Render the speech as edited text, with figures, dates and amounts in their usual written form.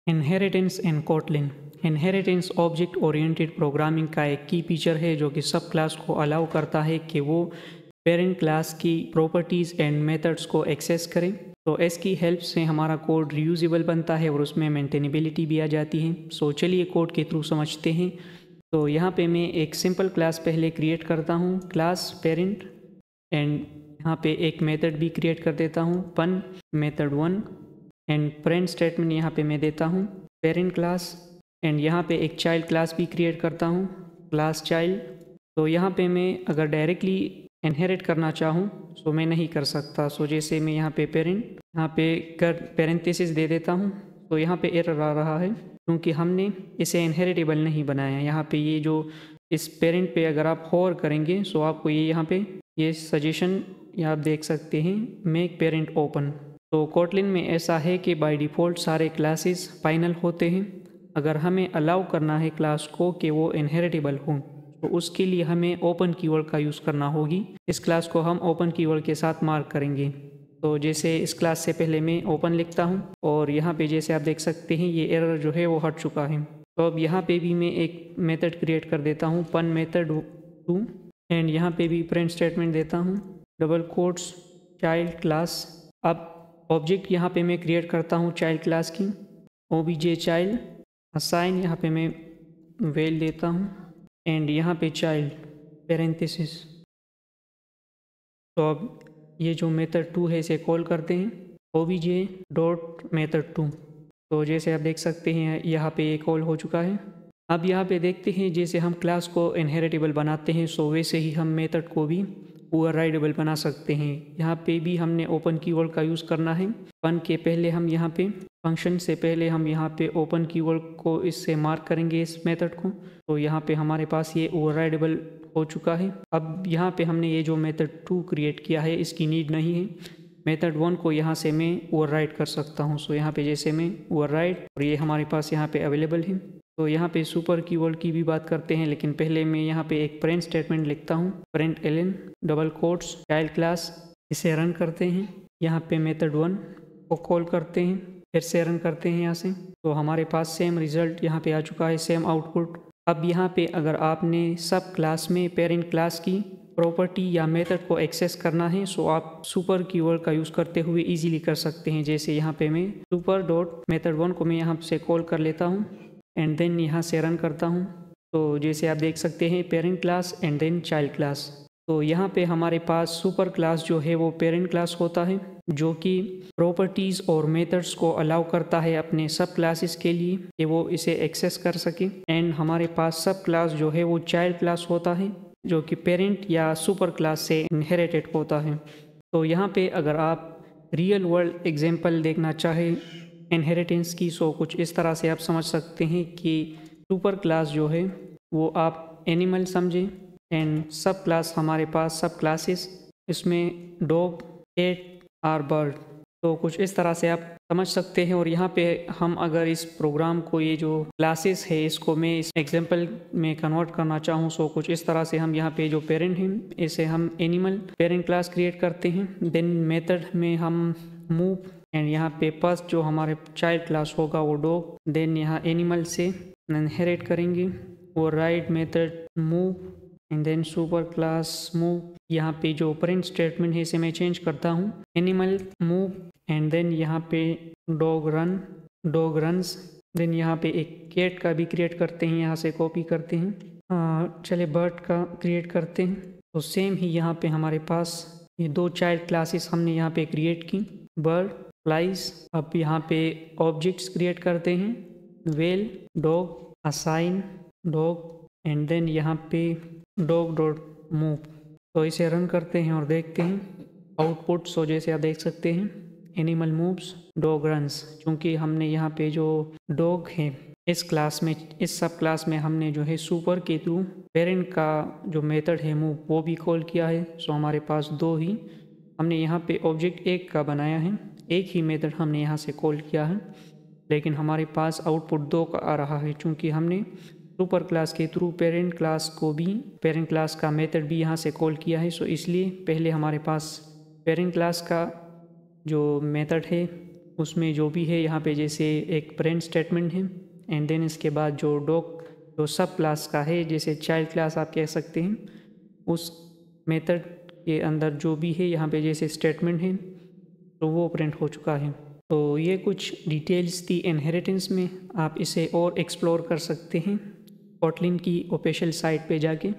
Inheritance in Kotlin. Inheritance object oriented programming का एक की फीचर है जो कि सब क्लास को अलाउ करता है कि वो पेरेंट क्लास की प्रॉपर्टीज़ एंड मेथड्स को एक्सेस करें। तो इसकी हेल्प से हमारा कोड रीयूजेबल बनता है और उसमें मेंटेनेबिलिटी भी आ जाती है। सो चलिए कोड के थ्रू समझते हैं। तो यहाँ पे मैं एक सिंपल क्लास पहले क्रिएट करता हूँ, क्लास पेरेंट, एंड यहाँ पे एक मेथड भी क्रिएट कर देता हूँ, पन मेथड 1, एंड प्रिंट स्टेटमेंट यहाँ पे मैं देता हूँ पेरेंट क्लास, एंड यहाँ पे एक चाइल्ड क्लास भी क्रिएट करता हूँ, क्लास चाइल्ड। तो यहाँ पे मैं अगर डायरेक्टली इनहेरिट करना चाहूँ तो मैं नहीं कर सकता। सो जैसे मैं यहाँ पे यहाँ पे कर पेरेंथेसिस दे देता हूँ तो यहाँ पे एरर आ रहा है क्योंकि हमने इसे इनहेरिटेबल नहीं बनाया। यहाँ पे ये जो इस पेरेंट पे अगर आप होवर करेंगे तो आपको ये यहाँ पे ये सजेशन या आप देख सकते हैं, मेक पेरेंट ओपन। तो कोटलिन में ऐसा है कि बाय डिफ़ॉल्ट सारे क्लासेस फाइनल होते हैं। अगर हमें अलाउ करना है क्लास को कि वो इनहेरिटेबल हो तो उसके लिए हमें ओपन कीवर्ड का यूज़ करना होगी। इस क्लास को हम ओपन कीवर्ड के साथ मार्क करेंगे। तो जैसे इस क्लास से पहले मैं ओपन लिखता हूँ और यहाँ पे जैसे आप देख सकते हैं ये एरर जो है वो हट चुका है। तो अब यहाँ पे भी मैं एक मेथड क्रिएट कर देता हूँ, पन मेथड 2, एंड यहाँ पे भी प्रिंट स्टेटमेंट देता हूँ, डबल कोट्स चाइल्ड क्लास। अब ऑब्जेक्ट यहाँ पे मैं क्रिएट करता हूँ चाइल्ड क्लास की, ओबीजे चाइल्ड, असाइन यहाँ पे मैं वेल देता हूँ, एंड यहाँ पे चाइल्ड पेरेंथेसिस। तो अब ये जो मेथड 2 है इसे कॉल करते हैं, ओबीजे डॉट मेथड 2। तो जैसे आप देख सकते हैं यहाँ पे ये कॉल हो चुका है। अब यहाँ पे देखते हैं जैसे हम क्लास को इनहेरिटेबल बनाते हैं सो वैसे ही हम मेथड को भी ओवरराइडेबल बना सकते हैं। यहाँ पे भी हमने ओपन कीवर्ड का यूज़ करना है। फन के पहले हम यहाँ पे फंक्शन से पहले हम यहाँ पे ओपन कीवर्ड को इससे मार्क करेंगे इस मेथड को। तो यहाँ पे हमारे पास ये ओवरराइडेबल हो चुका है। अब यहाँ पे हमने ये जो मेथड 2 क्रिएट किया है इसकी नीड नहीं है। मेथड 1 को यहाँ से मैं ओवरराइड कर सकता हूँ। सो यहाँ पे जैसे मैं ओवरराइड, और ये हमारे पास यहाँ पे अवेलेबल है। तो यहाँ पे सुपर कीवर्ड की भी बात करते हैं, लेकिन पहले मैं यहाँ पे एक प्रिंट स्टेटमेंट लिखता हूँ, प्रिंट एलन डबल कोट्स चाइल्ड क्लास। इसे रन करते हैं, यहाँ पे मेथड 1 को कॉल करते हैं, फिर से रन करते हैं यहाँ से। तो हमारे पास सेम रिजल्ट यहाँ पे आ चुका है, सेम आउटपुट। अब यहाँ पे अगर आपने सब क्लास में पेरेंट क्लास की प्रॉपर्टी या मेथड को एक्सेस करना है सो आप सुपर कीवर्ड का यूज़ करते हुए इजीली कर सकते हैं। जैसे यहाँ पे मैं सुपर डॉट मेथड 1 को मैं यहाँ से कॉल कर लेता हूँ एंड देन यहाँ से रन करता हूँ। तो जैसे आप देख सकते हैं parent class and then child class. तो यहाँ पे हमारे पास सुपर क्लास जो है वो पेरेंट क्लास होता है जो कि प्रॉपर्टीज़ और मेथड्स को अलाउ करता है अपने सब क्लासेस के लिए कि वो इसे एक्सेस कर सके। एंड हमारे पास सब क्लास जो है वो चाइल्ड क्लास होता है जो कि पेरेंट या सुपर क्लास से इनहेरिटेड होता है। तो यहाँ पे अगर आप रियल वर्ल्ड एग्जांपल देखना चाहें इनहेरिटेंस की सो कुछ इस तरह से आप समझ सकते हैं कि सुपर क्लास जो है वो आप एनिमल समझें एंड सब क्लास हमारे पास सब क्लासेस इसमें डॉग कैट आर बर्ड। तो कुछ इस तरह से आप समझ सकते हैं। और यहाँ पे हम अगर इस प्रोग्राम को ये जो क्लासेस है इसको मैं इस एग्जांपल में कन्वर्ट करना चाहूँ सो कुछ इस तरह से हम यहाँ पे जो पेरेंट हैं इसे हम एनिमल पेरेंट क्लास क्रिएट करते हैं। देन मेथड में हम मूव एंड यहाँ पे फर्स्ट जो हमारे चाइल्ड क्लास होगा वो डॉग, देन यहाँ एनिमल से इनहेरिट करेंगे वो write method move and then super class move. यहाँ पे जो प्रिंट स्टेटमेंट है इसे मैं चेंज करता हूँ, एनिमल मूव एंड देन यहाँ पे dog run, dog runs. Then यहाँ पे एक कैट का भी क्रिएट करते हैं, यहाँ से कॉपी करते हैं। चले बर्ड का क्रिएट करते हैं। तो सेम ही यहाँ पे हमारे पास ये दो चाइल्ड क्लासेस हमने यहाँ पे क्रिएट की, बर्ड फ्लाइज। अब यहाँ पे ऑब्जेक्ट्स क्रिएट करते हैं, well dog assign dog and then यहाँ पे डॉग डॉट मूव। तो इसे रन करते हैं और देखते हैं आउटपुट। सो जैसे आप देख सकते हैं एनिमल मूव्स डॉग रन्स। क्योंकि हमने यहाँ पे जो डॉग है इस क्लास में, इस सब क्लास में हमने जो है सुपर के थ्रू पेरेंट का जो मेथड है मूव वो भी कॉल किया है। सो हमारे पास दो ही हमने यहाँ पे ऑब्जेक्ट एक का बनाया है, एक ही मेथड हमने यहाँ से कॉल किया है, लेकिन हमारे पास आउटपुट दो का आ रहा है क्योंकि हमने सुपर क्लास के थ्रू पेरेंट क्लास को भी, पेरेंट क्लास का मेथड भी यहाँ से कॉल किया है। सो इसलिए पहले हमारे पास पेरेंट क्लास का जो मेथड है उसमें जो भी है यहाँ पे जैसे एक प्रिंट स्टेटमेंट है एंड देन इसके बाद जो डॉग जो सब क्लास का है जैसे चाइल्ड क्लास आप कह सकते हैं, उस मेथड के अंदर जो भी है यहाँ पे जैसे स्टेटमेंट है तो वो प्रिंट हो चुका है। तो ये कुछ डिटेल्स थी इनहेरिटेंस में, आप इसे और एक्सप्लोर कर सकते हैं कोटलिन की ऑफिशियल साइट पे जाके।